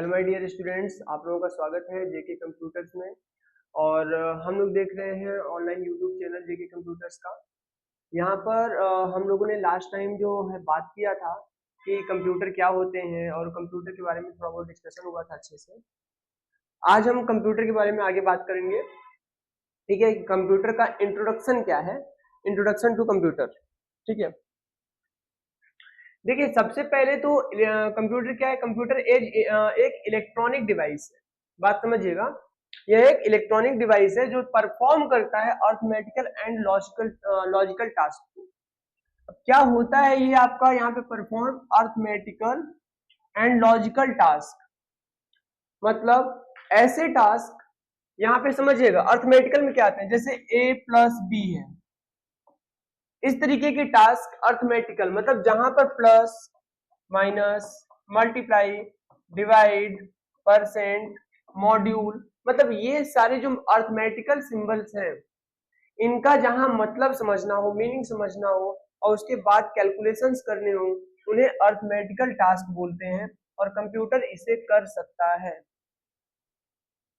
Hello my dear students, आप लोगों का स्वागत है जेके कंप्यूटर्स में। और हम लोग देख रहे हैं ऑनलाइन यूट्यूब चैनल जेके कंप्यूटर्स का। यहाँ पर हम लोगों ने लास्ट टाइम जो है बात किया था कि कंप्यूटर क्या होते हैं और कंप्यूटर के बारे में थोड़ा बहुत डिस्कशन हुआ था अच्छे से। आज हम कंप्यूटर के बारे में आगे बात करेंगे। ठीक है, कंप्यूटर का इंट्रोडक्शन क्या है, इंट्रोडक्शन टू कंप्यूटर। ठीक है, देखिए सबसे पहले तो कंप्यूटर क्या है। कंप्यूटर एक इलेक्ट्रॉनिक डिवाइस है, बात समझिएगा। यह एक इलेक्ट्रॉनिक डिवाइस है जो परफॉर्म करता है अर्थमेटिकल एंड लॉजिकल टास्क को। अब क्या होता है ये आपका यहाँ पे perform arithmetical and logical task, मतलब ऐसे टास्क यहाँ पे समझिएगा। अर्थमेटिकल में क्या आते हैं, जैसे A+B है, इस तरीके के टास्क अर्थमेटिकल, मतलब जहां पर plus minus multiply divide percent module, मतलब ये सारे जो अर्थमेटिकल सिंबल्स हैं इनका जहां मतलब समझना हो, मीनिंग समझना हो और उसके बाद कैलकुलेशंस करने हो, उन्हें अर्थमेटिकल टास्क बोलते हैं और कंप्यूटर इसे कर सकता है।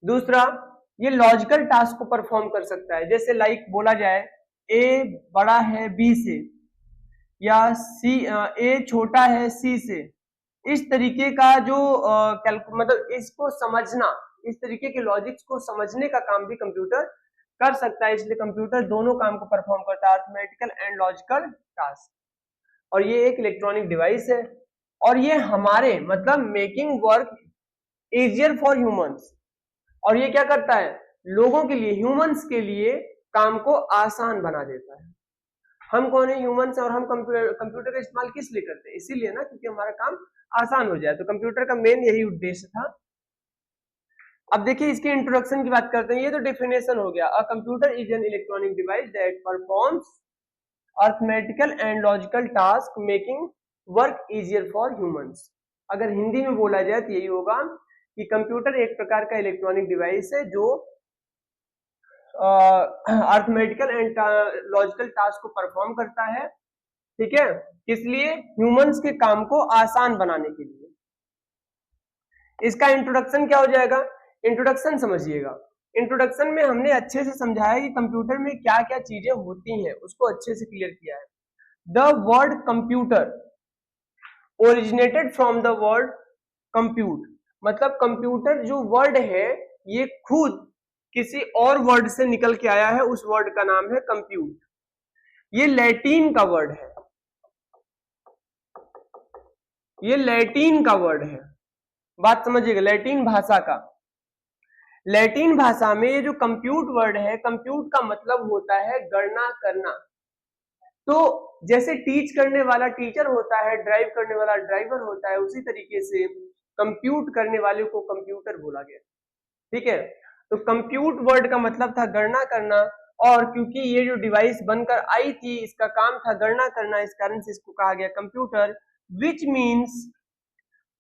दूसरा, ये लॉजिकल टास्क को परफॉर्म कर सकता है, जैसे लाइक बोला जाए A बड़ा है B से या A छोटा है C से। इस तरीके का जो मतलब इसको समझना, इस तरीके के लॉजिक्स को समझने का काम भी कंप्यूटर कर सकता है। इसलिए कंप्यूटर दोनों काम को परफॉर्म करता है, अर्थमेटिकल एंड लॉजिकल टास्क। और ये एक इलेक्ट्रॉनिक डिवाइस है और ये हमारे मतलब making work easier for humans. और ये क्या करता है, लोगों के लिए, ह्यूमंस के लिए काम को आसान बना देता है। हम कौन है, ह्यूमंस, और हम कंप्यूटर का इस्तेमाल किस लिए करते हैं, इसीलिए ना, क्योंकि हमारा काम आसान हो जाए। तो कंप्यूटर का मेन यही उद्देश्य था। अब देखिए इसके इंट्रोडक्शन की बात करते हैं। ये तो डेफिनेशन हो गया, a computer is an electronic device that performs arithmetical and logical task making work easier for humans. अगर हिंदी में बोला जाए तो यही होगा कि कंप्यूटर एक प्रकार का इलेक्ट्रॉनिक डिवाइस है जो अर्थमेटिकल एंड लॉजिकल टास्क को परफॉर्म करता है। ठीक है, किस लिए, ह्यूमंस के काम को आसान बनाने के लिए। इसका इंट्रोडक्शन क्या हो जाएगा, इंट्रोडक्शन समझिएगा। इंट्रोडक्शन में हमने अच्छे से समझाया कि कंप्यूटर में क्या क्या चीजें होती हैं, उसको अच्छे से क्लियर किया है। The word computer originated from the word compute, मतलब कंप्यूटर जो वर्ड है ये खुद किसी और वर्ड से निकल के आया है, उस वर्ड का नाम है कंप्यूट। ये लैटिन का वर्ड है, ये लैटिन का वर्ड है, बात समझिएगा, लैटिन भाषा का। लैटिन भाषा में ये जो कंप्यूट वर्ड है, कंप्यूट का मतलब होता है गणना करना। तो जैसे टीच करने वाला टीचर होता है, ड्राइव करने वाला ड्राइवर होता है, उसी तरीके से कंप्यूट करने वाले को कंप्यूटर बोला गया। ठीक है, तो कंप्यूट वर्ड का मतलब था गणना करना, और क्योंकि ये जो डिवाइस बनकर आई थी इसका काम था गणना करना, इस कारण से इसको कहा गया computer. Which means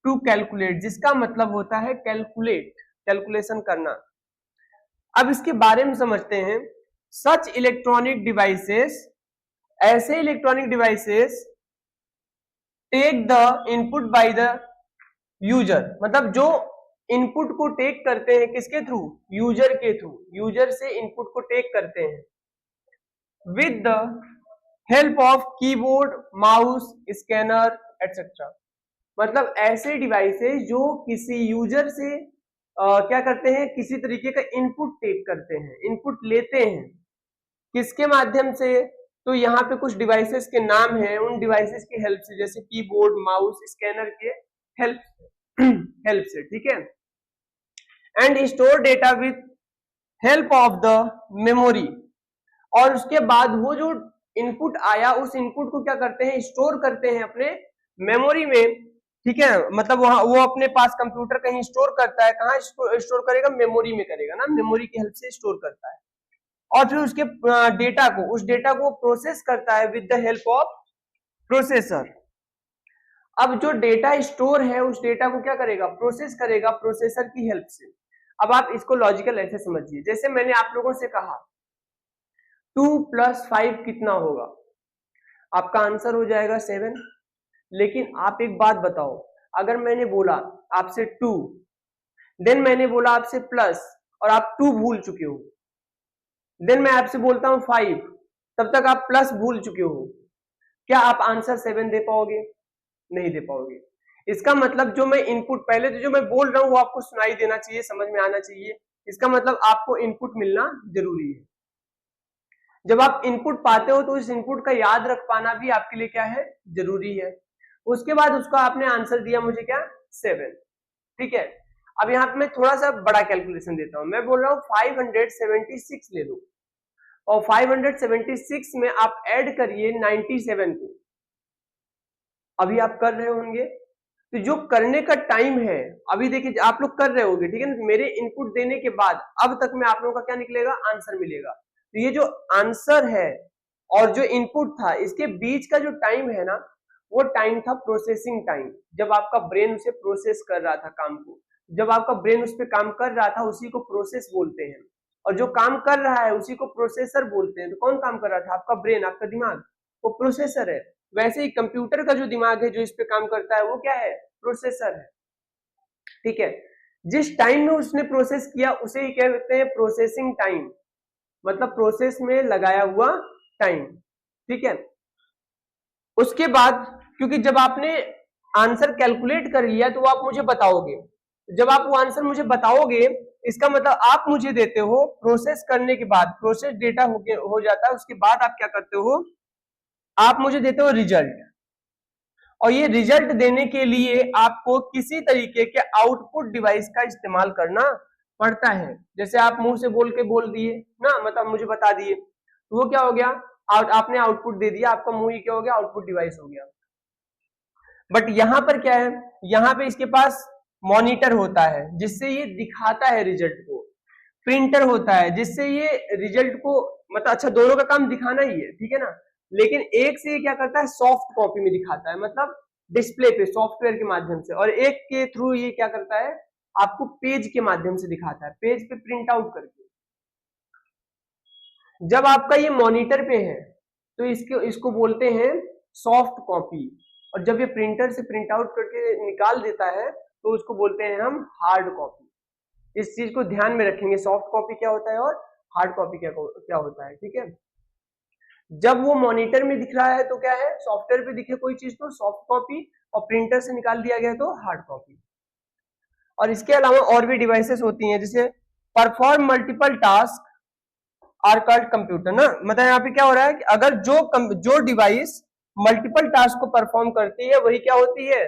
to calculate, जिसका मतलब होता है कैलकुलेट, कैलकुलेशन करना। अब इसके बारे में समझते हैं। सच इलेक्ट्रॉनिक डिवाइसेस, ऐसे electronic devices take the input by the user, मतलब जो इनपुट को टेक करते हैं किसके थ्रू, यूजर के थ्रू, यूजर से इनपुट को टेक करते हैं with the help of keyboard mouse scanner etcetera. मतलब ऐसे डिवाइसेस जो किसी यूजर से क्या करते हैं, किसी तरीके का इनपुट टेक करते हैं, इनपुट लेते हैं, किसके माध्यम से, तो यहाँ पे कुछ डिवाइसेस के नाम हैं, उन डिवाइसेस की हेल्प से, जैसे कीबोर्ड माउस स्कैनर के हेल्प से। ठीक है, and store data with help of the memory, और उसके बाद वो जो इनपुट आया उस इनपुट को क्या करते हैं, स्टोर करते हैं अपने मेमोरी में। ठीक है, मतलब वहां वो अपने पास कंप्यूटर कहीं स्टोर करता है, कहाँ स्टोर करेगा, मेमोरी में करेगा ना, मेमोरी की हेल्प से स्टोर करता है। और फिर उसके डेटा को, उस डेटा को प्रोसेस करता है with the help of processor. अब जो डेटा स्टोर है उस डेटा को क्या करेगा, प्रोसेस करेगा प्रोसेसर की हेल्प से। अब आप इसको लॉजिकल ऐसे समझिए, जैसे मैंने आप लोगों से कहा 2 + 5 कितना होगा, आपका आंसर हो जाएगा 7। लेकिन आप एक बात बताओ, अगर मैंने बोला आपसे 2 देन मैंने बोला आपसे प्लस और आप 2 भूल चुके हो, देन मैं आपसे बोलता हूं 5, तब तक आप प्लस भूल चुके हो, क्या आप आंसर 7 दे पाओगे? नहीं दे पाओगे। इसका मतलब जो मैं इनपुट पहले तो जो मैं बोल रहा हूं वो आपको सुनाई देना चाहिए, समझ में आना चाहिए। इसका मतलब आपको इनपुट मिलना जरूरी है। जब आप इनपुट पाते हो तो इस इनपुट का याद रख पाना भी आपके लिए क्या है? जरूरी है। उसके बाद उसका आपने आंसर दिया मुझे क्या? 7। ठीक है, अब यहाँ पे मैं थोड़ा सा बड़ा कैलकुलेशन देता हूं। मैं बोल रहा हूं 576 ले लो और 576 में आप ऐड करिए 97 को। अभी आप कर रहे होंगे, तो जो करने का टाइम है अभी देखिए आप लोग कर रहे होंगे, ठीक है ना। मेरे इनपुट देने के बाद अब तक में आप लोगों का क्या निकलेगा? आंसर मिलेगा। तो ये जो आंसर है और जो इनपुट था इसके बीच का जो टाइम है ना, वो टाइम था प्रोसेसिंग टाइम, जब आपका ब्रेन उसे प्रोसेस कर रहा था काम को। जब आपका ब्रेन उस पर काम कर रहा था उसी को प्रोसेस बोलते हैं, और जो काम कर रहा है उसी को प्रोसेसर बोलते हैं। तो कौन काम कर रहा था? आपका ब्रेन, आपका दिमाग, वो प्रोसेसर है। वैसे ही कंप्यूटर का जो दिमाग है जो इस पे काम करता है वो क्या है? प्रोसेसर है। ठीक है, जिस टाइम में उसने प्रोसेस किया उसे ही कहते हैं प्रोसेसिंग टाइम, मतलब प्रोसेस में लगाया हुआ टाइम। ठीक है, उसके बाद क्योंकि जब आपने आंसर कैलकुलेट कर लिया तो आप मुझे बताओगे, जब आप वो आंसर मुझे बताओगे इसका मतलब आप मुझे देते हो, प्रोसेस करने के बाद प्रोसेस डेटा हो जाता है, उसके बाद आप क्या करते हो? आप मुझे देते हो रिजल्ट, और ये रिजल्ट देने के लिए आपको किसी तरीके के आउटपुट डिवाइस का इस्तेमाल करना पड़ता है। जैसे आप मुंह से बोल दिए ना, मतलब मुझे बता दिए, तो वो क्या हो गया? आपने आउटपुट दे दिया, आपका मुंह ही क्या हो गया? आउटपुट डिवाइस हो गया। बट यहां पर क्या है? यहां पे इसके पास मॉनिटर होता है जिससे ये दिखाता है रिजल्ट को, प्रिंटर होता है जिससे ये रिजल्ट को, मतलब अच्छा दोनों का काम दिखाना ही है, ठीक है ना। लेकिन एक से ये क्या करता है? सॉफ्ट कॉपी में दिखाता है, मतलब डिस्प्ले पे सॉफ्टवेयर के माध्यम से, और एक के थ्रू ये क्या करता है? आपको पेज के माध्यम से दिखाता है, पेज पे प्रिंट आउट करके। जब आपका ये मॉनिटर पे है तो इसको बोलते हैं सॉफ्ट कॉपी, और जब ये प्रिंटर से प्रिंट आउट करके निकाल देता है तो उसको बोलते हैं हम हार्ड कॉपी। इस चीज को ध्यान में रखेंगे, सॉफ्ट कॉपी क्या होता है और हार्ड कॉपी क्या होता है। ठीक है, जब वो मॉनिटर में दिख रहा है तो क्या है? सॉफ्टवेयर पे दिखे कोई चीज तो सॉफ्ट कॉपी, और प्रिंटर से निकाल दिया गया तो हार्ड कॉपी। और इसके अलावा और भी डिवाइसेस होती हैं, जैसे perform multiple task are called computer ना। मतलब यहाँ पे क्या हो रहा है कि अगर जो डिवाइस मल्टीपल टास्क को परफॉर्म करती है वही क्या होती है?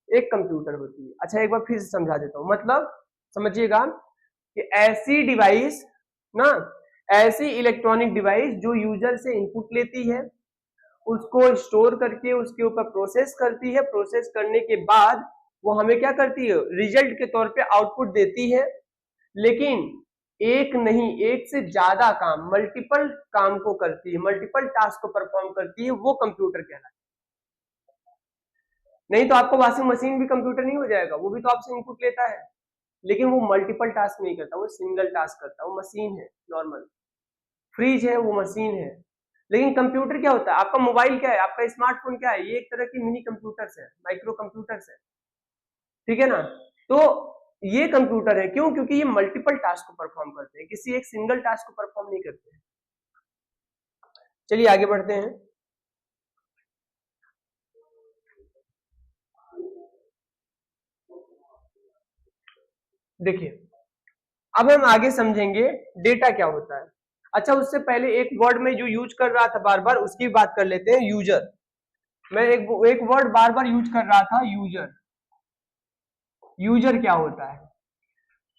एक कंप्यूटर होती है। अच्छा एक बार फिर से समझा देता हूं, मतलब समझिएगा कि ऐसी डिवाइस ना, ऐसी इलेक्ट्रॉनिक डिवाइस जो यूजर से इनपुट लेती है, उसको स्टोर करके उसके ऊपर प्रोसेस करती है, प्रोसेस करने के बाद वो हमें क्या करती है? रिजल्ट के तौर पे आउटपुट देती है। लेकिन एक नहीं, एक से ज्यादा काम, मल्टीपल काम को करती है, मल्टीपल टास्क को परफॉर्म करती है, वो कंप्यूटर कहलाता है। नहीं तो आपको वॉशिंग मशीन भी कंप्यूटर नहीं हो जाएगा, वो भी तो आपसे इनपुट लेता है, लेकिन वो मल्टीपल टास्क नहीं करता, वो सिंगल टास्क करता है, वो मशीन है नॉर्मल। फ्रिज है वो मशीन है। लेकिन कंप्यूटर क्या होता है? आपका मोबाइल क्या है? आपका स्मार्टफोन क्या है? ये एक तरह की मिनी कंप्यूटर्स है, माइक्रो कंप्यूटर्स है। ठीक है ना, तो ये कंप्यूटर है, क्यों? क्योंकि ये मल्टीपल टास्क को परफॉर्म करते हैं, किसी एक सिंगल टास्क को परफॉर्म नहीं करते हैं। चलिए आगे बढ़ते हैं। देखिए अब हम आगे समझेंगे डेटा क्या होता है। अच्छा उससे पहले एक वर्ड में जो यूज कर रहा था बार बार उसकी बात कर लेते हैं, यूजर। मैं एक वर्ड बार बार यूज कर रहा था, यूजर। यूजर क्या होता है?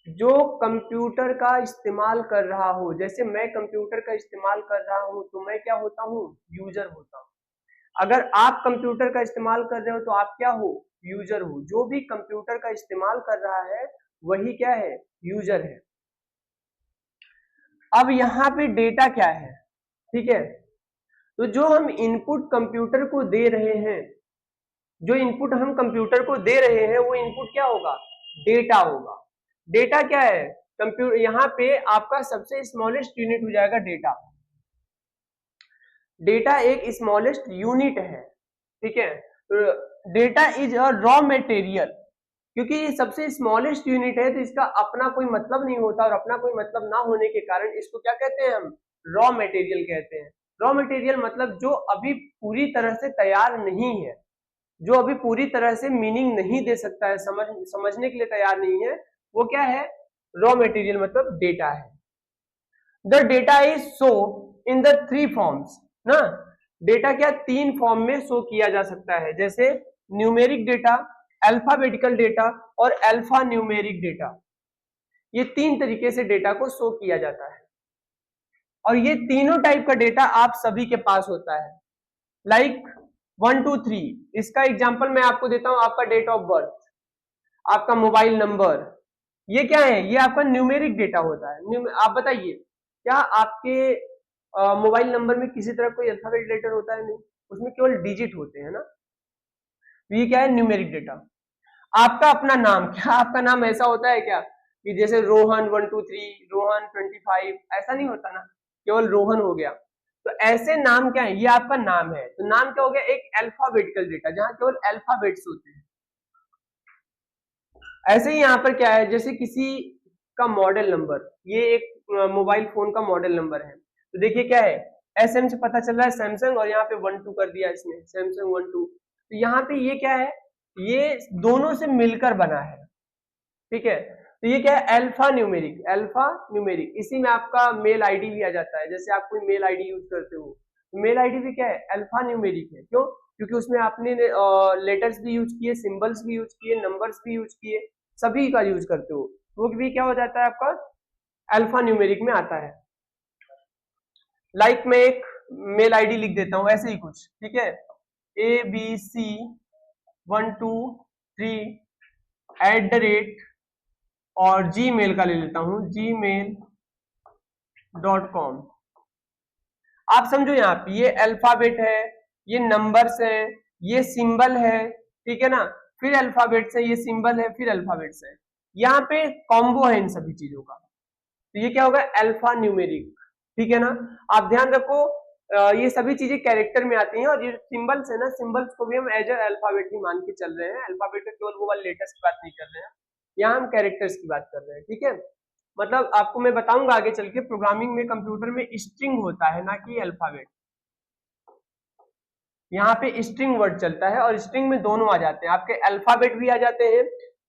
जो कंप्यूटर का इस्तेमाल कर रहा हो, जैसे मैं कंप्यूटर का इस्तेमाल कर रहा हूं तो मैं क्या होता हूं? यूजर होता हूं। अगर आप कंप्यूटर का इस्तेमाल कर रहे हो तो आप क्या हो? यूजर हो। जो भी कंप्यूटर का इस्तेमाल कर रहा है वही क्या है? यूजर है। अब यहाँ पे डेटा क्या है? ठीक है, तो जो हम इनपुट कंप्यूटर को दे रहे हैं, जो इनपुट हम कंप्यूटर को दे रहे हैं वो इनपुट क्या होगा? डेटा होगा। डेटा क्या है? कंप्यूटर, यहाँ पे आपका सबसे स्मॉलेस्ट यूनिट हो जाएगा डेटा। डेटा एक स्मॉलेस्ट यूनिट है। ठीक है, data is a raw material. क्योंकि ये सबसे स्मॉलेस्ट यूनिट है तो इसका अपना कोई मतलब नहीं होता, और अपना कोई मतलब ना होने के कारण इसको क्या कहते हैं हम, रॉ मटेरियल कहते हैं। रॉ मटेरियल मतलब जो अभी पूरी तरह से तैयार नहीं है, जो अभी पूरी तरह से मीनिंग नहीं दे सकता है, समझने के लिए तैयार नहीं है, वो क्या है, रॉ मटेरियल मतलब डेटा है। The data is show in the 3 forms ना, डेटा क्या 3 फॉर्म में शो किया जा सकता है, जैसे न्यूमेरिक डेटा, अल्फाबेटिकल डेटा और अल्फा न्यूमेरिक डेटा। ये 3 तरीके से डेटा को शो किया जाता है, और ये तीनों टाइप का डेटा आप सभी के पास होता है। लाइक 1 2 3, इसका एग्जांपल मैं आपको देता हूं, आपका डेट ऑफ बर्थ, आपका मोबाइल नंबर, ये क्या है, ये आपका न्यूमेरिक डेटा होता है। आप बताइए, क्या आपके मोबाइल नंबर में किसी तरह कोई अल्फाबेट लेटर होता है? नहीं, उसमें केवल डिजिट होते हैं ना। ये क्या है, न्यूमेरिक डेटा। आपका अपना नाम, क्या आपका नाम ऐसा होता है क्या कि जैसे रोहन 1 2 3, रोहन 25, ऐसा नहीं होता ना, केवल रोहन हो गया। तो ऐसे नाम क्या है, ये आपका नाम है, तो नाम क्या हो गया, एक अल्फाबेटिकल डेटा जहां केवल अल्फाबेट्स होते हैं। ऐसे ही यहाँ पर क्या है, जैसे किसी का मॉडल नंबर, ये एक मोबाइल फोन का मॉडल नंबर है, तो देखिए क्या है, एसएम से पता चल रहा है सैमसंग, और यहाँ पे 1 2 कर दिया इसने, सैमसंग 1 2, तो यहाँ पे ये क्या है, ये दोनों से मिलकर बना है, ठीक है। तो ये क्या है, अल्फा न्यूमेरिक, अल्फा न्यूमेरिक। इसी में आपका मेल आईडी भी आ जाता है, जैसे आप कोई मेल आईडी यूज करते हो, मेल आईडी भी क्या है, अल्फा न्यूमेरिक है। क्यों? क्योंकि उसमें आपने लेटर्स भी यूज किए, सिंबल्स भी यूज किए, नंबर्स भी यूज किए, सभी का यूज करते हो, वो भी क्या हो जाता है आपका, अल्फा न्यूमेरिक में आता है। लाइक मैं एक मेल आईडी लिख देता हूं, ऐसे ही कुछ, ठीक है, abc123 और जीमेल का ले लेता हूं, gmail.com। आप समझो, यहाँ पे ये अल्फाबेट है, ये नंबर्स है, ये सिंबल है, ठीक है ना, फिर अल्फाबेट्स है, ये सिंबल है, फिर अल्फाबेट्स है, यहाँ पे कॉम्बो है इन सभी चीजों का, तो ये क्या होगा, अल्फा न्यूमेरिक, ठीक है ना। आप ध्यान रखो, ये सभी चीजें कैरेक्टर में आती हैं, और ये सिंबल्स है ना, सिंबल्स को भी हम एज अल्फाबेट ही मान के चल रहे हैं, अल्फाबेट का केवल वो वाले लेटर्स की बात नहीं कर रहे हैं, यहाँ हम कैरेक्टर्स की बात कर रहे हैं, ठीक है। मतलब आपको मैं बताऊंगा आगे चल के, प्रोग्रामिंग में, कंप्यूटर में स्ट्रिंग होता है ना कि अल्फाबेट, यहाँ पे स्ट्रिंग वर्ड चलता है, और स्ट्रिंग में दोनों आ जाते हैं, आपके अल्फाबेट भी आ जाते हैं,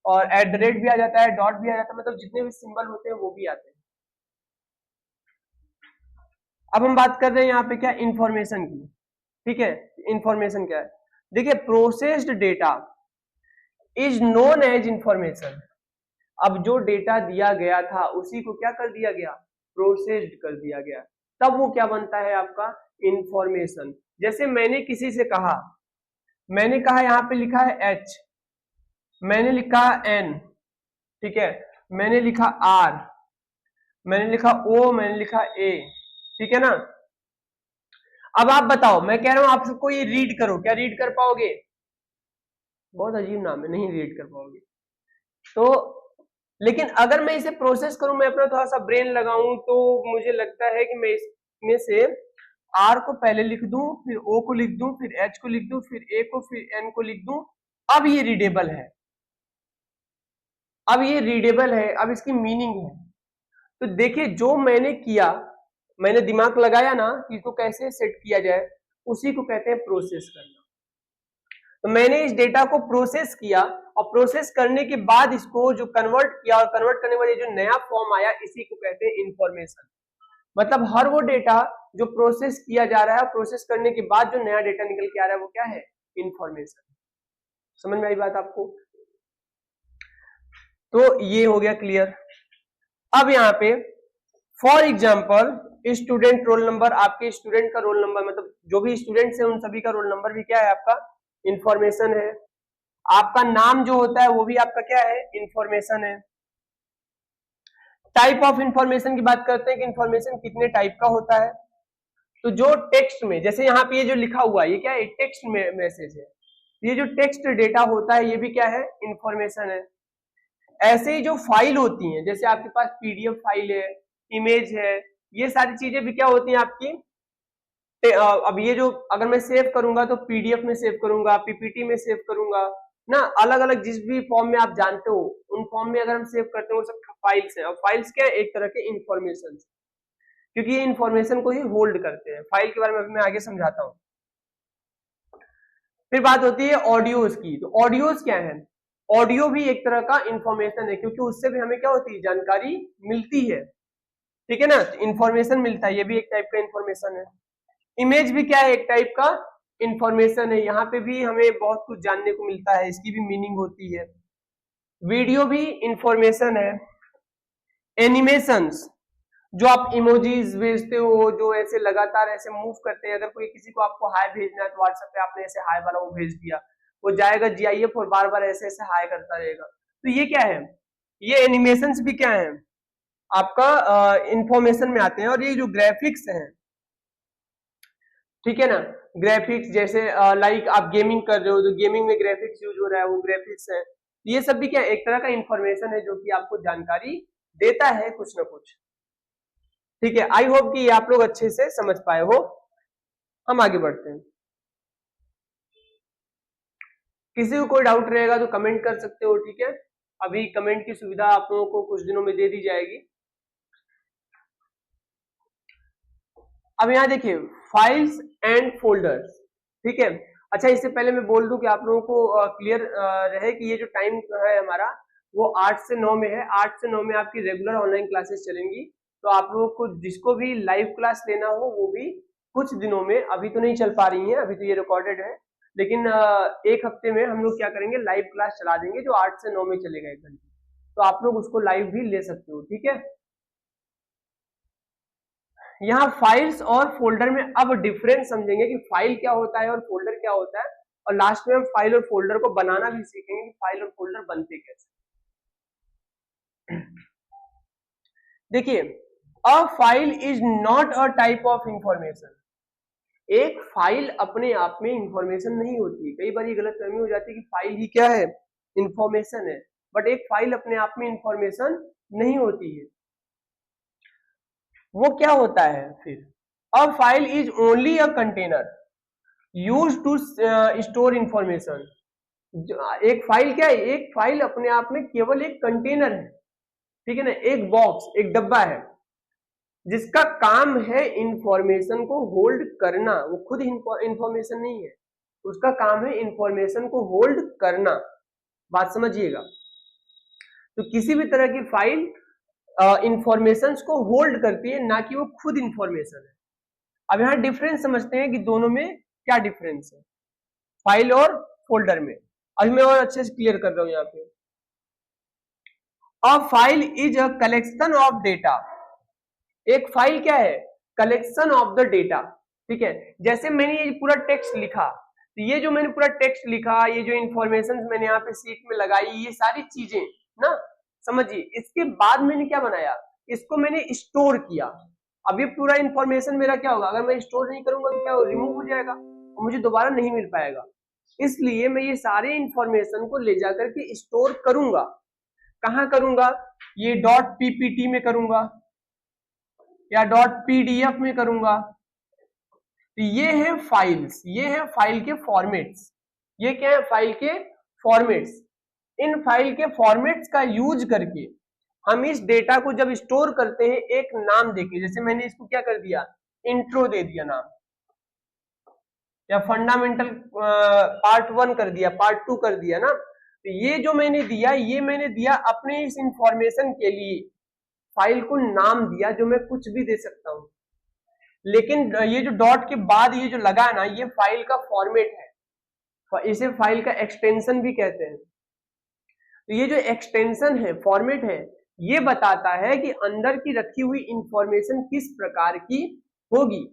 और @ भी आ जाता है, डॉट भी आ जाता है, मतलब जितने भी सिंबल होते हैं वो भी आते हैं। अब हम बात कर रहे हैं यहाँ पे क्या, इंफॉर्मेशन की, ठीक है। इंफॉर्मेशन क्या है, देखिए, processed data is known as information. अब जो डेटा दिया गया था उसी को क्या कर दिया गया, प्रोसेस्ड कर दिया गया, तब वो क्या बनता है आपका, इंफॉर्मेशन। जैसे मैंने किसी से कहा, मैंने कहा, यहाँ पे लिखा है H, मैंने लिखा N, ठीक है, मैंने लिखा R, मैंने लिखा O, मैंने लिखा A, ठीक है ना। अब आप बताओ, मैं कह रहा हूं आप सबको ये रीड करो, क्या रीड कर पाओगे? बहुत अजीब नाम है, नहीं रीड कर पाओगे। तो लेकिन अगर मैं इसे प्रोसेस करूं, मैं अपना थोड़ा सा ब्रेन लगाऊं, तो मुझे लगता है कि मैं इसमें से R को पहले लिख दूं, फिर O को लिख दूं, फिर H को लिख दूं, फिर A को, फिर N को लिख दूं, अब ये रीडेबल है, अब ये रीडेबल है, अब इसकी मीनिंग है। तो देखिए, जो मैंने किया, मैंने दिमाग लगाया ना कि इसको कैसे सेट किया जाए, उसी को कहते हैं प्रोसेस करना। तो मैंने इस डेटा को प्रोसेस किया, और प्रोसेस करने के बाद इसको जो कन्वर्ट किया, और कन्वर्ट करने के बाद ये जो नया फॉर्म आया, इसी को कहते हैं इंफॉर्मेशन। मतलब हर वो डेटा जो प्रोसेस किया जा रहा है, प्रोसेस करने के बाद जो नया डेटा निकल के आ रहा है, वो क्या है, इंफॉर्मेशन। समझ में आई बात आपको? तो ये हो गया क्लियर। अब यहाँ पे for example, student roll number, आपके स्टूडेंट का रोल नंबर, मतलब जो भी स्टूडेंट्स हैं उन सभी का रोल नंबर भी क्या है, आपका इंफॉर्मेशन है। आपका नाम जो होता है वो भी आपका क्या है, इंफॉर्मेशन है। टाइप ऑफ इंफॉर्मेशन की बात करते हैं कि इंफॉर्मेशन कितने टाइप का होता है। तो जो टेक्स्ट में, जैसे यहाँ पे ये जो लिखा हुआ है, ये क्या है, टेक्स्ट मैसेज है, ये जो टेक्स्ट डेटा होता है ये भी क्या है, इंफॉर्मेशन है। ऐसे ही जो फाइल होती हैं, जैसे आपके पास पीडीएफ फाइल है, इमेज है, ये सारी चीजें भी क्या होती हैं आपकी, अब ये जो अगर मैं सेव करूंगा तो पीडीएफ में सेव करूंगा, पीपीटी में सेव करूंगा, ना, अलग अलग जिस भी फॉर्म में आप जानते हो उन फॉर्म में अगर हम सेव करते हैं वो सब फाइल्स हैं। और फाइल्स क्या है, एक तरह के इंफॉर्मेशन, क्योंकि ये इंफॉर्मेशन को ही होल्ड करते हैं। फाइल के बारे में अभी मैं आगे समझाता हूँ। फिर बात होती है ऑडियोज की। तो ऑडियोज क्या है, ऑडियो भी एक तरह का इंफॉर्मेशन है, क्योंकि उससे भी हमें क्या होती है, जानकारी मिलती है, ठीक है ना, इंफॉर्मेशन मिलता है, ये भी एक टाइप का इंफॉर्मेशन है। इमेज भी क्या है, एक टाइप का इंफॉर्मेशन है, यहाँ पे भी हमें बहुत कुछ जानने को मिलता है, इसकी भी मीनिंग होती है। वीडियो भी इंफॉर्मेशन है। एनिमेशंस, जो आप इमोजीज भेजते हो, जो ऐसे लगातार ऐसे मूव करते हैं, अगर कोई किसी को आपको हाय भेजना है तो व्हाट्सएप पे आपने ऐसे हाय वाला वो भेज दिया, वो जाएगा जीआईएफ और बार बार ऐसे ऐसे हाय करता रहेगा। तो ये क्या है, ये एनिमेशंस भी क्या है, आपका इंफॉर्मेशन में आते हैं। और ये जो ग्राफिक्स हैं, ठीक है ना, ग्राफिक्स जैसे लाइक आप गेमिंग कर रहे हो तो गेमिंग में ग्राफिक्स यूज हो रहा है, वो ग्राफिक्स है। ये सब भी क्या है, एक तरह का इंफॉर्मेशन है जो कि आपको जानकारी देता है कुछ ना कुछ, ठीक है। आई होप कि आप लोग अच्छे से समझ पाए हो। हम आगे बढ़ते हैं। किसी को कोई डाउट रहेगा तो कमेंट कर सकते हो, ठीक है। अभी कमेंट की सुविधा आप लोगों को कुछ दिनों में दे दी जाएगी। अब यहाँ देखिए, फाइल्स एंड फोल्डर्स, ठीक है। अच्छा, इससे पहले मैं बोल दूं कि आप लोगों को क्लियर रहे कि ये जो टाइम है हमारा वो 8 से 9 में है। 8 से 9 में आपकी रेगुलर ऑनलाइन क्लासेस चलेंगी। तो आप लोगों को जिसको भी लाइव क्लास लेना हो वो भी कुछ दिनों में, अभी तो नहीं चल पा रही है, अभी तो ये रिकॉर्डेड है, लेकिन एक हफ्ते में हम लोग क्या करेंगे, लाइव क्लास चला देंगे जो 8 से 9 में चलेगा 1 घंटे। तो आप लोग उसको लाइव भी ले सकते हो, ठीक है। यहाँ फाइल्स और फोल्डर में अब डिफरेंस समझेंगे कि फाइल क्या होता है और फोल्डर क्या होता है, और लास्ट में हम फाइल और फोल्डर को बनाना भी सीखेंगे कि फाइल और फोल्डर बनते कैसे। देखिए, अ file is not a type of information. एक फाइल अपने आप में इंफॉर्मेशन नहीं होती है। कई बार ये गलतफहमी हो जाती है कि फाइल ही क्या है, इंफॉर्मेशन है, बट एक फाइल अपने आप में इंफॉर्मेशन नहीं होती है। वो क्या होता है फिर, a file is only a container use to store information. एक फाइल क्या है, एक फाइल अपने आप में केवल एक कंटेनर है, ठीक है ना, एक बॉक्स, एक डब्बा है जिसका काम है इंफॉर्मेशन को होल्ड करना। वो खुद इंफॉर्मेशन नहीं है, उसका काम है इंफॉर्मेशन को होल्ड करना। बात समझिएगा। तो किसी भी तरह की फाइल इंफॉर्मेशन को होल्ड करती है, ना कि वो खुद इंफॉर्मेशन है। अब यहां डिफरेंस समझते हैं कि दोनों में क्या डिफरेंस है, फाइल और फोल्डर में। अभी मैं और अच्छे से क्लियर कर रहा हूं यहाँ पे। अ file is a collection of data. एक फाइल क्या है, कलेक्शन ऑफ द डेटा, ठीक है। जैसे मैंने ये पूरा टेक्स्ट लिखा, तो ये जो मैंने पूरा टेक्स्ट लिखा, ये जो इंफॉर्मेशन मैंने यहाँ पे सीट में लगाई, ये सारी चीजें ना, समझिए। इसके बाद मैंने क्या बनाया, इसको मैंने स्टोर किया। अब ये पूरा इंफॉर्मेशन मेरा क्या होगा, अगर मैं स्टोर नहीं करूंगा तो क्या रिमूव हो जाएगा और मुझे दोबारा नहीं मिल पाएगा। इसलिए मैं ये सारे इंफॉर्मेशन को ले जाकर के स्टोर करूंगा। कहाँ करूंगा, ये डॉट पीपीटी में करूंगा या डॉट पीडीएफ में करूंगा। तो ये है फाइल्स, ये है फाइल के फॉर्मेट्स। ये क्या है, फाइल के फॉर्मेट्स। इन फाइल के फॉर्मेट्स का यूज करके हम इस डेटा को जब स्टोर करते हैं एक नाम देके, जैसे मैंने इसको क्या कर दिया, इंट्रो दे दिया नाम, या फंडामेंटल पार्ट 1 कर दिया, पार्ट 2 कर दिया ना। तो ये जो मैंने दिया, ये मैंने दिया अपने इस इंफॉर्मेशन के लिए, फाइल को नाम दिया जो मैं कुछ भी दे सकता हूं। लेकिन ये जो डॉट के बाद ये जो लगा है ना, ये फाइल का फॉर्मेट है, इसे फाइल का एक्सटेंशन भी कहते हैं। तो ये जो एक्सटेंशन है, फॉर्मेट है, ये बताता है कि अंदर की रखी हुई इंफॉर्मेशन किस प्रकार की होगी,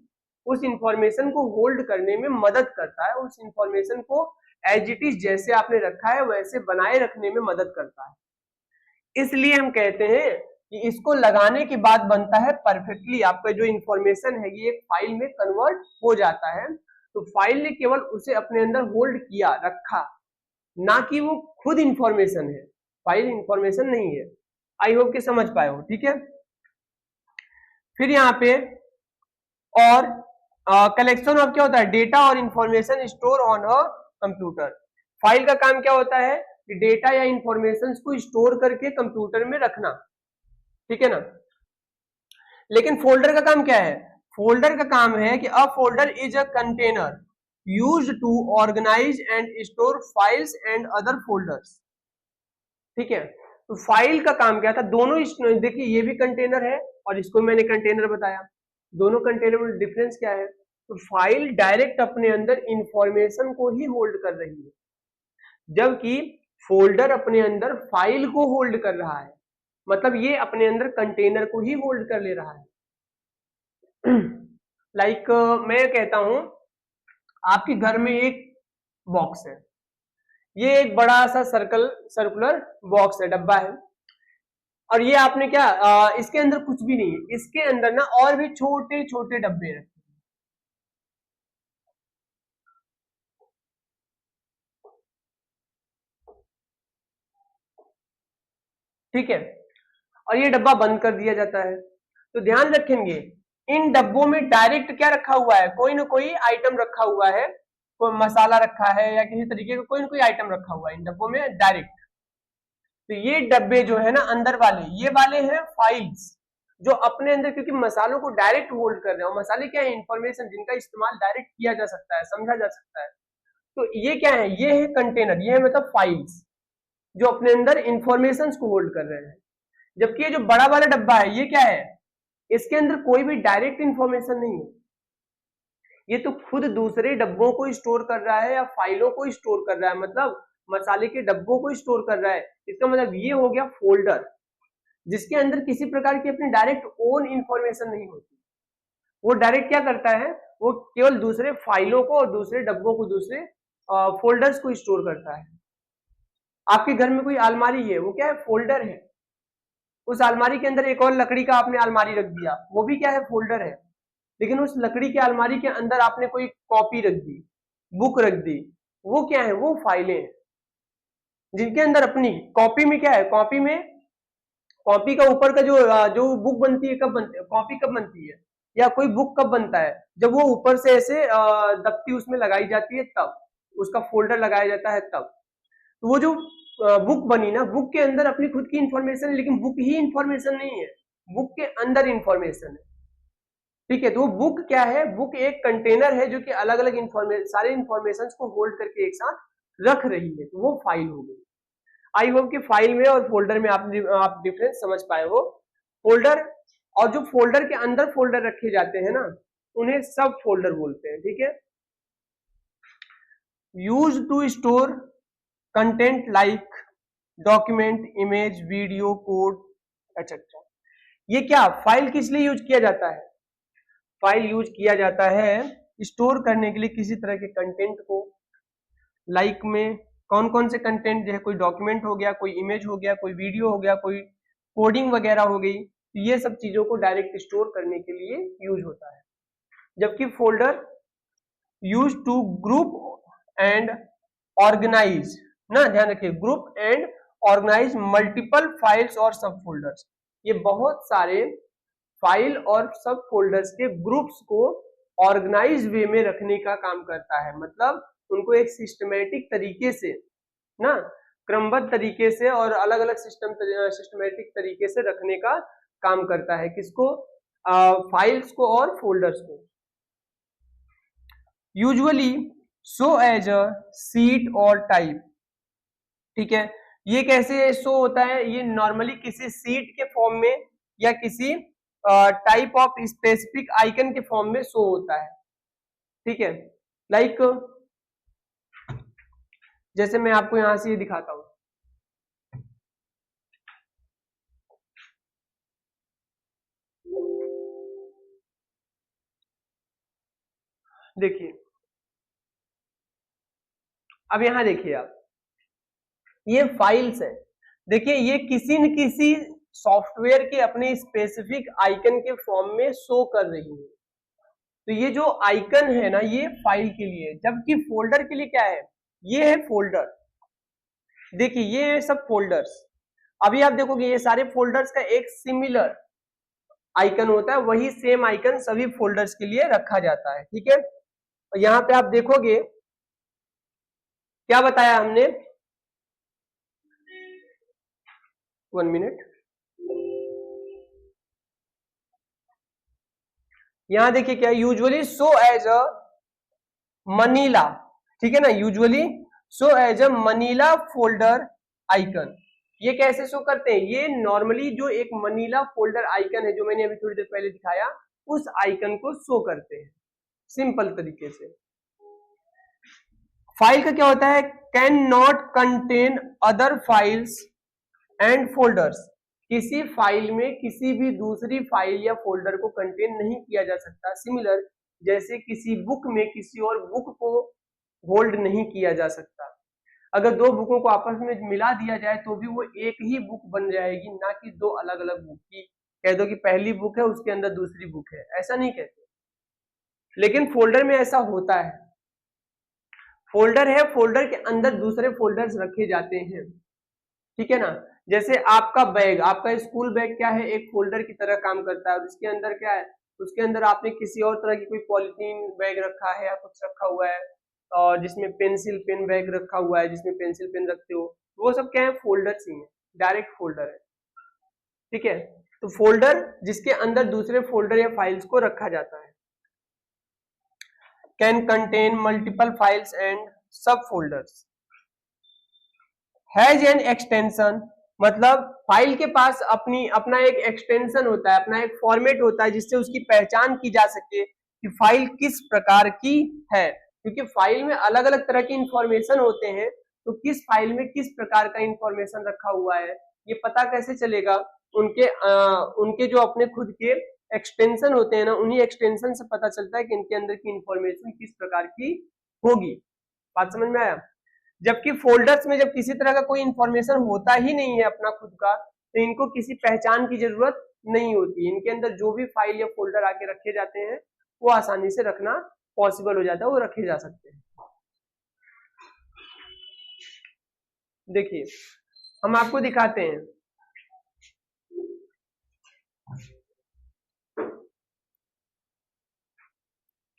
उस इंफॉर्मेशन को होल्ड करने में मदद करता है, उस इंफॉर्मेशन को एज इट इज जैसे आपने रखा है वैसे बनाए रखने में मदद करता है। इसलिए हम कहते हैं कि इसको लगाने के बाद बनता है परफेक्टली, आपका जो इंफॉर्मेशन है ये एक फाइल में कन्वर्ट हो जाता है। तो फाइल ने केवल उसे अपने अंदर होल्ड किया, रखा, ना कि वो खुद इंफॉर्मेशन है, फाइल इंफॉर्मेशन नहीं है। आई होप कि समझ पाए हो, ठीक है। फिर यहाँ पे और कलेक्शन ऑफ क्या होता है, डेटा और information store on a computer. File का काम क्या होता है कि डेटा या इंफॉर्मेशन को स्टोर करके कंप्यूटर में रखना, ठीक है ना। लेकिन फोल्डर का काम क्या है, फोल्डर का काम है कि a folder is a container used to organise and store files and other folders, ठीक है। तो फाइल का काम क्या था, दोनों देखिए ये भी कंटेनर है और इसको मैंने कंटेनर बताया, दोनों कंटेनर में डिफरेंस क्या है, तो फाइल डायरेक्ट अपने अंदर इंफॉर्मेशन को ही होल्ड कर रही है, जबकि फोल्डर अपने अंदर फाइल को होल्ड कर रहा है, मतलब ये अपने अंदर कंटेनर को ही होल्ड कर ले रहा है। लाइक मैं कहता हूं आपके घर में एक बॉक्स है, ये एक बड़ा सा सर्कुलर बॉक्स है, डब्बा है, और ये आपने क्या इसके अंदर कुछ भी नहीं है, इसके अंदर ना और भी छोटे छोटे डब्बे रखे, ठीक है, और ये डब्बा बंद कर दिया जाता है। तो ध्यान रखेंगे इन डब्बों में डायरेक्ट क्या रखा हुआ है, कोई ना कोई आइटम रखा हुआ है, कोई मसाला रखा है या किसी तरीके का कोई ना कोई आइटम रखा हुआ है इन डब्बों में डायरेक्ट। तो ये डब्बे जो है ना अंदर वाले, ये वाले हैं फाइल्स, जो अपने अंदर क्योंकि मसालों को डायरेक्ट होल्ड कर रहे हैं, और मसाले क्या है, इंफॉर्मेशन जिनका इस्तेमाल डायरेक्ट किया जा सकता है, समझा जा सकता है। तो ये क्या है, ये है कंटेनर, ये है मतलब फाइल्स जो अपने अंदर इंफॉर्मेशन को होल्ड कर रहे हैं। जबकि ये जो बड़ा वाला डब्बा है ये क्या है, इसके अंदर कोई भी डायरेक्ट इंफॉर्मेशन नहीं है, ये तो खुद दूसरे डब्बों को स्टोर कर रहा है या फाइलों को स्टोर कर रहा है, मतलब मसाले के डब्बों को स्टोर कर रहा है। इसका मतलब ये हो गया फोल्डर, जिसके अंदर किसी प्रकार की अपनी डायरेक्ट ओन इंफॉर्मेशन नहीं होती। वो डायरेक्ट क्या करता है, वो केवल दूसरे फाइलों को और दूसरे डब्बों को, दूसरे फोल्डर्स को स्टोर करता है। आपके घर में कोई अलमारी है, वो क्या है, फोल्डर है। उस अलमारी के अंदर एक और लकड़ी का आपने अलमारी रख दिया, वो भी क्या है, फोल्डर है। लेकिन उस लकड़ी के अलमारी के अंदर आपने कोई कॉपी रख दी, बुक रख दी, वो क्या है, वो फाइलें हैं, जिनके अंदर अपनी कॉपी में क्या है, कॉपी में कॉपी का ऊपर का जो बुक बनती है, कब बनती है कॉपी, कब बनती है, या कोई बुक कब बनता है, जब वो ऊपर से ऐसे दफ्ती उसमें लगाई जाती है, तब उसका फोल्डर लगाया जाता है तब। तो वो जो बुक बनी ना, बुक के अंदर अपनी खुद की इंफॉर्मेशन है, लेकिन बुक ही इंफॉर्मेशन नहीं है, बुक के अंदर इंफॉर्मेशन है, ठीक है। तो वो बुक क्या है, बुक एक कंटेनर है जो कि अलग अलग सारे इंफॉर्मेशन को होल्ड करके एक साथ रख रही है, तो वो फाइल हो गई। आई होप कि फाइल में और फोल्डर में आप डिफरेंस समझ पाए हो। फोल्डर और जो फोल्डर के अंदर फोल्डर रखे जाते हैं ना, उन्हें सब फोल्डर बोलते हैं, ठीक है। Use to store content like document, image, video, code etcetera. ये क्या फाइल किस लिए यूज किया जाता है, फाइल यूज किया जाता है स्टोर करने के लिए किसी तरह के कंटेंट को। लाइक में कौन कौन से कंटेंट, जैसे कोई डॉक्यूमेंट हो गया, कोई इमेज हो गया, कोई वीडियो हो गया, कोई कोडिंग वगैरह हो गई, तो ये सब चीजों को डायरेक्ट स्टोर करने के लिए यूज होता है। जबकि folder use to group and organise, ना ध्यान रखिए, group and organise multiple files और सब फोल्डर्स, ये बहुत सारे फाइल और सब फोल्डर्स के ग्रुप्स को ऑर्गेनाइज वे में रखने का काम करता है, मतलब उनको एक सिस्टमेटिक तरीके से, ना क्रमबद्ध तरीके से और अलग अलग सिस्टमेटिक तरीके से रखने का काम करता है, किसको, फाइल्स को और फोल्डर्स को। Usually show as a sheet और टाइप, ठीक है। ये कैसे शो होता है, ये नॉर्मली किसी सीट के फॉर्म में या किसी टाइप ऑफ स्पेसिफिक आइकन के फॉर्म में शो होता है, ठीक है। लाइक जैसे मैं आपको यहां से ये दिखाता हूं, देखिए अब यहां देखिए आप, ये फाइल्स है, देखिए ये किसी न किसी सॉफ्टवेयर के अपने स्पेसिफिक आइकन के फॉर्म में शो कर रही है। तो ये जो आइकन है ना, ये फाइल के लिए, जबकि फोल्डर के लिए क्या है, ये है फोल्डर। देखिए ये है सब फोल्डर्स, अभी आप देखोगे ये सारे फोल्डर्स का एक सिमिलर आइकन होता है, वही सेम आइकन सभी फोल्डर्स के लिए रखा जाता है, ठीक है। और यहाँ पे आप देखोगे क्या बताया हमने, 1 मिनट, यहां देखिए क्या, usually show as a manila, ठीक है ना, usually show as a manila folder icon. ये कैसे शो करते हैं, ये नॉर्मली जो एक मनीला फोल्डर आइकन है जो मैंने अभी थोड़ी देर पहले दिखाया, उस आइकन को शो करते हैं सिंपल तरीके से। फाइल का क्या होता है, can not contain other files and folders, किसी फाइल में किसी भी दूसरी फाइल या फोल्डर को कंटेन नहीं किया जा सकता। सिमिलर, जैसे किसी बुक में किसी और बुक को होल्ड नहीं किया जा सकता। अगर दो बुकों को आपस में मिला दिया जाए तो भी वो एक ही बुक बन जाएगी, ना कि दो अलग अलग बुक की कह दो कि पहली बुक है उसके अंदर दूसरी बुक है, ऐसा नहीं कहते। लेकिन फोल्डर में ऐसा होता है, फोल्डर है, फोल्डर के अंदर दूसरे फोल्डर्स रखे जाते हैं, ठीक है ना। जैसे आपका बैग, आपका स्कूल बैग क्या है, एक फोल्डर की तरह काम करता है, और उसके अंदर क्या है, उसके अंदर आपने किसी और तरह की कोई पॉलिथीन बैग रखा है या कुछ रखा हुआ है, और जिसमें पेंसिल पेन बैग रखा हुआ है जिसमें पेंसिल पेन रखते हो, वो सब क्या है, फोल्डर्स ही है, डायरेक्ट फोल्डर है, ठीक है। तो फोल्डर जिसके अंदर दूसरे फोल्डर या फाइल्स को रखा जाता है। Can contain multiple files and सब फोल्डर्स। हैज एन एक्सटेंशन, मतलब फाइल के पास अपना एक एक्सटेंशन होता है, अपना एक फॉर्मेट होता है जिससे उसकी पहचान की जा सके कि फाइल किस प्रकार की है, क्योंकि फाइल में अलग अलग तरह के इंफॉर्मेशन होते हैं, तो किस फाइल में किस प्रकार का इंफॉर्मेशन रखा हुआ है ये पता कैसे चलेगा, उनके जो अपने खुद के एक्सटेंशन होते हैं ना, उन्हीं एक्सटेंशन से पता चलता है कि इनके अंदर की इंफॉर्मेशन किस प्रकार की होगी। बात समझ में आया। जबकि फोल्डर्स में जब किसी तरह का कोई इंफॉर्मेशन होता ही नहीं है अपना खुद का, तो इनको किसी पहचान की जरूरत नहीं होती, इनके अंदर जो भी फाइल या फोल्डर आके रखे जाते हैं वो आसानी से रखना पॉसिबल हो जाता है, वो रखे जा सकते हैं। देखिए हम आपको दिखाते हैं,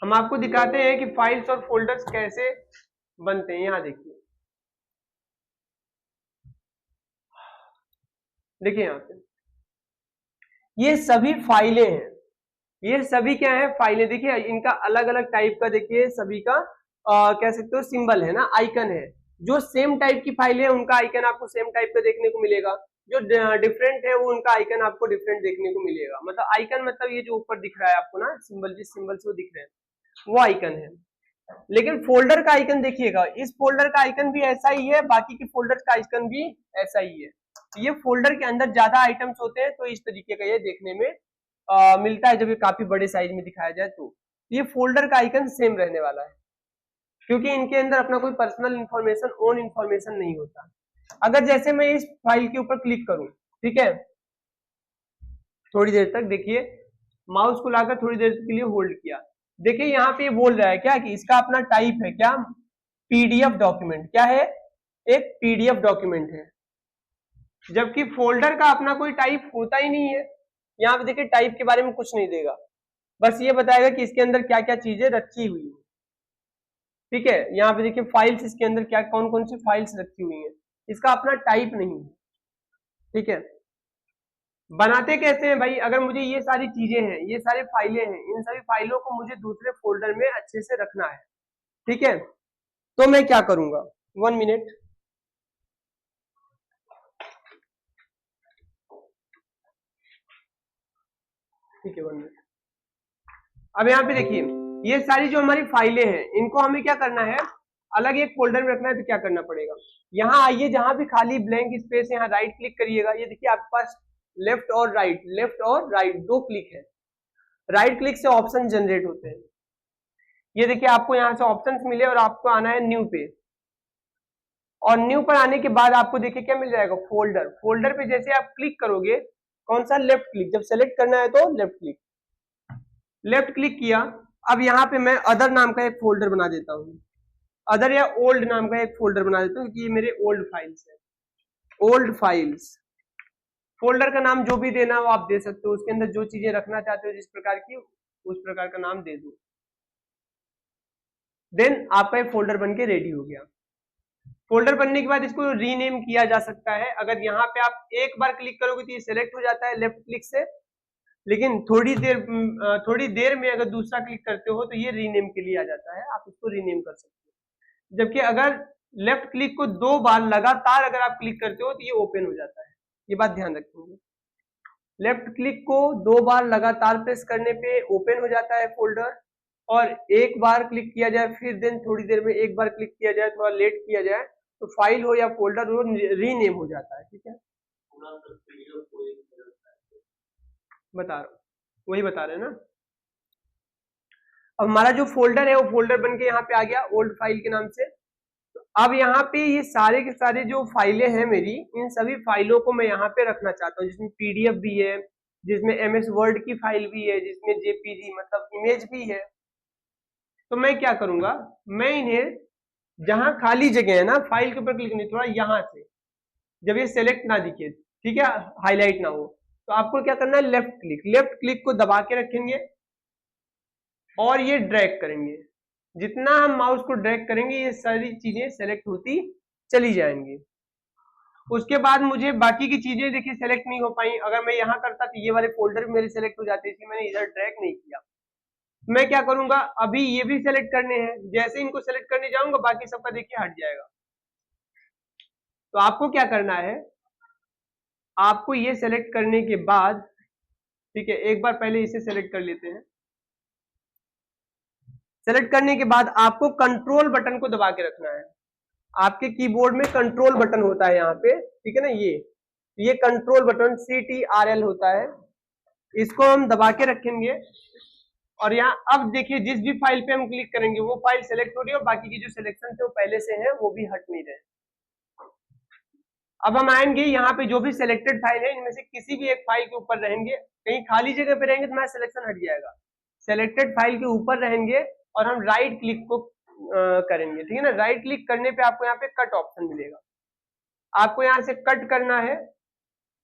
हम आपको दिखाते हैं कि फाइल्स और फोल्डर्स कैसे बनते हैं। यहां देखिए, देखिए यहाँ पे ये सभी फाइलें हैं, ये सभी क्या है, फाइलें। देखिए इनका अलग अलग टाइप का, देखिए सभी का कह सकते हो सिंबल है ना, आइकन है। जो सेम टाइप की फाइलें हैं उनका आइकन आपको सेम टाइप का देखने को मिलेगा, जो डिफरेंट है वो उनका आइकन आपको डिफरेंट देखने को मिलेगा। मतलब आइकन मतलब ये जो ऊपर दिख रहा है आपको ना सिंबल, जिस सिंबल से वो दिख रहे हैं वो आइकन है। लेकिन फोल्डर का आइकन देखिएगा, इस फोल्डर का आइकन भी ऐसा ही है, बाकी के फोल्डर का आइकन भी ऐसा ही है। ये फोल्डर के अंदर ज्यादा आइटम्स होते हैं तो इस तरीके का ये देखने में मिलता है, जब ये काफी बड़े साइज में दिखाया जाए तो ये फोल्डर का आइकन सेम रहने वाला है, क्योंकि इनके अंदर अपना कोई पर्सनल इंफॉर्मेशन, ओन इंफॉर्मेशन नहीं होता। अगर जैसे मैं इस फाइल के ऊपर क्लिक करूं, ठीक है, थोड़ी देर तक देखिए, माउस को लाकर थोड़ी देर के लिए होल्ड किया, देखिए यहाँ पे बोल रहा है क्या कि इसका अपना टाइप है क्या, पीडीएफ डॉक्यूमेंट। क्या है, एक पीडीएफ डॉक्यूमेंट है, जबकि फोल्डर का अपना कोई टाइप होता ही नहीं है। यहाँ पे देखिए टाइप के बारे में कुछ नहीं देगा, बस ये बताएगा कि इसके अंदर क्या क्या चीजें रखी हुई है, ठीक है। यहाँ पे देखिए फाइल्स, इसके अंदर क्या कौन कौन सी फाइल्स रखी हुई है, इसका अपना टाइप नहीं है, ठीक है। बनाते कैसे हैं भाई, अगर मुझे ये सारी चीजें हैं, ये सारी फाइलें हैं, इन सभी फाइलों को मुझे दूसरे फोल्डर में अच्छे से रखना है, ठीक है, तो मैं क्या करूंगा, 1 मिनट, ठीक है 1 मिनट। अब यहाँ पे देखिए ये सारी जो हमारी फाइलें हैं इनको हमें क्या करना है, अलग एक फोल्डर में रखना है, तो क्या करना पड़ेगा, यहाँ आइए, जहां भी खाली ब्लैंक स्पेस है यहाँ राइट क्लिक करिएगा, ये देखिए आपके पास लेफ्ट और राइट, लेफ्ट और राइट दो क्लिक है, राइट क्लिक से ऑप्शन जनरेट होते हैं। ये देखिए आपको यहाँ से ऑप्शंस मिले और आपको आना है न्यू पे, और न्यू पर आने के बाद आपको देखिए क्या मिल जाएगा, फोल्डर। फोल्डर पे जैसे आप क्लिक करोगे, कौन सा, लेफ्ट क्लिक, जब सेलेक्ट करना है तो लेफ्ट क्लिक, लेफ्ट क्लिक किया। अब यहाँ पे मैं अदर नाम का एक फोल्डर बना देता हूँ, अदर या ओल्ड नाम का एक फोल्डर बना देता हूँ, क्योंकि ये मेरे ओल्ड फाइल्स है, ओल्ड फाइल्स। फोल्डर का नाम जो भी देना हो आप दे सकते हो, उसके अंदर जो चीजें रखना चाहते हो जिस प्रकार की, उस प्रकार का नाम दे दो। देन आपका एक फोल्डर बन के रेडी हो गया। फोल्डर बनने के बाद इसको रीनेम किया जा सकता है। अगर यहाँ पे आप एक बार क्लिक करोगे तो ये सेलेक्ट हो जाता है लेफ्ट क्लिक से, लेकिन थोड़ी देर में अगर दूसरा क्लिक करते हो तो ये रीनेम के लिए आ जाता है, आप इसको रीनेम कर सकते हो। जबकि अगर लेफ्ट क्लिक को 2 बार लगातार अगर आप क्लिक करते हो तो ये ओपन हो जाता है, ये बात ध्यान रखेंगे। लेफ्ट क्लिक को 2 बार लगातार प्रेस करने पे ओपन हो जाता है फोल्डर, और एक बार क्लिक किया जाए फिर देन थोड़ी देर में एक बार क्लिक किया जाए, थोड़ा लेट किया जाए तो फाइल हो या फोल्डर हो रीनेम हो जाता है। ठीक है, बता रहा हूँ, वही बता रहे हैं ना। अब हमारा जो फोल्डर है वो फोल्डर बन के यहाँ पे आ गया ओल्ड फाइल के नाम से। तो अब यहाँ पे ये सारे के सारे जो फाइलें हैं मेरी, इन सभी फाइलों को मैं यहाँ पे रखना चाहता हूँ, जिसमें पीडीएफ भी है, जिसमें एमएस वर्ड की फाइल भी है, जिसमें जेपीजी मतलब इमेज भी है। तो मैं क्या करूंगा, मैं इन्हें जहां खाली जगह है ना, फाइल के ऊपर क्लिक नहीं, थोड़ा यहां से जब ये सेलेक्ट ना दिखे, ठीक है, हाईलाइट ना हो, तो आपको क्या करना है, लेफ्ट क्लिक को दबा के रखेंगे और ये ड्रैग करेंगे। जितना हम माउस को ड्रैग करेंगे ये सारी चीजें सेलेक्ट होती चली जाएंगी। उसके बाद मुझे बाकी की चीजें देखिए सेलेक्ट नहीं हो पाई। अगर मैं यहाँ करता तो ये वाले फोल्डर भी मेरे सेलेक्ट हो जाते, इसलिए मैंने इधर ड्रैग नहीं किया। मैं क्या करूंगा, अभी ये भी सेलेक्ट करने हैं, जैसे इनको सेलेक्ट करने जाऊंगा बाकी सबका देखिए हट जाएगा। तो आपको क्या करना है, आपको ये सेलेक्ट करने के बाद, ठीक है, एक बार पहले इसे सेलेक्ट कर लेते हैं। सेलेक्ट करने के बाद आपको कंट्रोल बटन को दबा के रखना है। आपके कीबोर्ड में कंट्रोल बटन होता है यहाँ पे, ठीक है ना, ये कंट्रोल बटन CTRL होता है, इसको हम दबा के रखेंगे। और यहाँ अब देखिए जिस भी फाइल पे हम क्लिक करेंगे वो फाइल सेलेक्ट हो रही है और बाकी की जो सिलेक्शन थे वो पहले से है वो भी हट नहीं रहे। अब हम आएंगे यहाँ पे, जो भी सिलेक्टेड फाइल है इनमें से किसी भी एक फाइल के ऊपर रहेंगे, कहीं खाली जगह पे रहेंगे तो हमारा सिलेक्शन हट जाएगा। सिलेक्टेड फाइल के ऊपर रहेंगे और हम राइट क्लिक को करेंगे, ठीक है ना। राइट क्लिक करने पे आपको यहाँ पे कट ऑप्शन मिलेगा, आपको यहाँ से कट करना है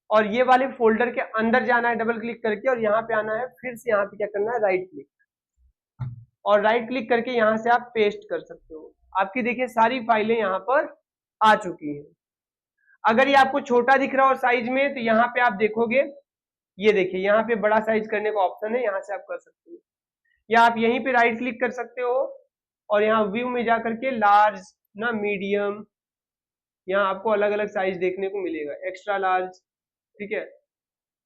और ये वाले फोल्डर के अंदर जाना है डबल क्लिक करके, और यहाँ पे आना है, फिर से यहाँ पे क्या करना है, राइट क्लिक, और राइट क्लिक करके यहाँ से आप पेस्ट कर सकते हो। आपकी देखिए सारी फाइलें यहाँ पर आ चुकी हैं। अगर ये आपको छोटा दिख रहा हो साइज में तो यहाँ पे आप देखोगे, ये देखिए यहाँ पे बड़ा साइज करने का ऑप्शन है, यहाँ से आप कर सकते हो, या आप यहीं पे राइट क्लिक कर सकते हो और यहाँ व्यू में जा करके लार्ज ना मीडियम, यहाँ आपको अलग अलग साइज देखने को मिलेगा, एक्स्ट्रा लार्ज, ठीक है,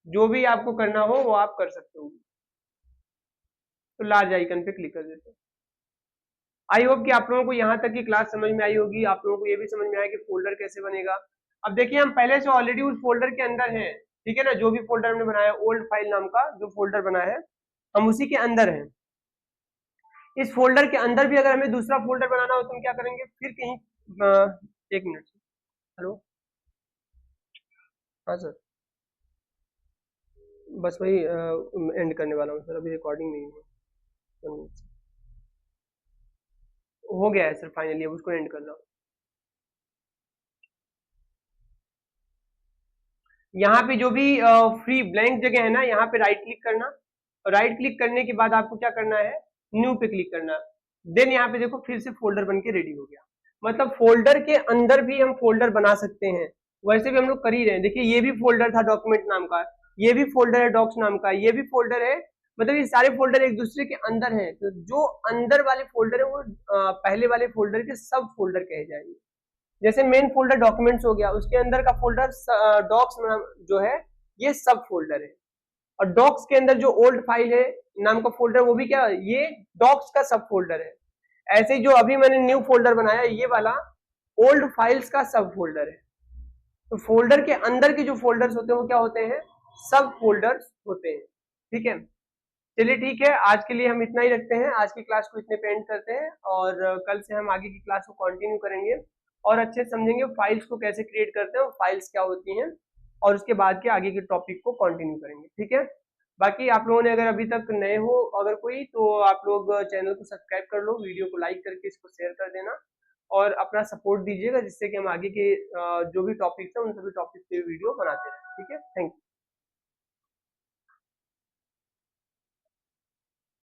जो भी आपको करना हो वो आप कर सकते हो। तो लार्ज आइकन पे क्लिक कर देते हैं। आई होप कि आप लोगों को यहाँ तक की क्लास समझ में आई होगी, आप लोगों को ये भी समझ में आया कि फोल्डर कैसे बनेगा। अब देखिए हम पहले से ऑलरेडी उस फोल्डर के अंदर हैं, ठीक है ना, जो भी फोल्डर हमने बनाया ओल्ड फाइल नाम का जो फोल्डर बना है हम उसी के अंदर हैं। इस फोल्डर के अंदर भी अगर हमें दूसरा फोल्डर बनाना हो तो हम क्या करेंगे, फिर कहीं एक मिनट, हेलो, हाँ सर, बस वही एंड करने वाला हूँ सर, अभी रिकॉर्डिंग नहीं है, हो गया है सर फाइनली, अब उसको एंड करना। यहाँ पे जो भी फ्री ब्लैंक जगह है ना, यहाँ पे राइट क्लिक करना, और राइट क्लिक करने के बाद आपको क्या करना है, न्यू पे क्लिक करना। देन यहाँ पे देखो फिर से फोल्डर बन के रेडी हो गया। मतलब फोल्डर के अंदर भी हम फोल्डर बना सकते हैं, वैसे भी हम लोग कर ही रहे हैं। देखिए ये भी फोल्डर था डॉक्यूमेंट नाम का, ये भी फोल्डर है डॉक्स नाम का, ये भी फोल्डर है, मतलब ये सारे फोल्डर एक दूसरे के अंदर है। तो जो अंदर वाले फोल्डर है वो पहले वाले फोल्डर के सब फोल्डर कहे जाएंगे। जैसे मेन फोल्डर डॉक्यूमेंट्स हो गया, उसके अंदर का फोल्डर डॉक्स जो है ये सब फोल्डर है, और डॉक्स के अंदर जो ओल्ड फाइल है नाम का फोल्डर वो भी क्या, ये डॉक्स का सब फोल्डर है। ऐसे ही जो अभी मैंने न्यू फोल्डर बनाया ये वाला ओल्ड फाइल्स का सब फोल्डर है। तो फोल्डर के अंदर के जो फोल्डर्स होते हैं वो क्या होते हैं, सब फोल्डर्स होते हैं। ठीक है, चलिए ठीक है, आज के लिए हम इतना ही रखते हैं, आज की क्लास को इतने पे एंड करते हैं, और कल से हम आगे की क्लास को कंटिन्यू करेंगे और अच्छे से समझेंगे फाइल्स को कैसे क्रिएट करते हैं, फाइल्स क्या होती हैं, और उसके बाद के आगे के टॉपिक को कंटिन्यू करेंगे। ठीक है, बाकी आप लोगों ने अगर अभी तक नए हो अगर कोई, तो आप लोग चैनल को सब्सक्राइब कर लो, वीडियो को लाइक करके इसको शेयर कर देना और अपना सपोर्ट दीजिएगा, जिससे कि हम आगे के जो भी टॉपिक्स हैं उन सभी टॉपिक्स पे वीडियो बनाते रहें। ठीक है, थैंक यू।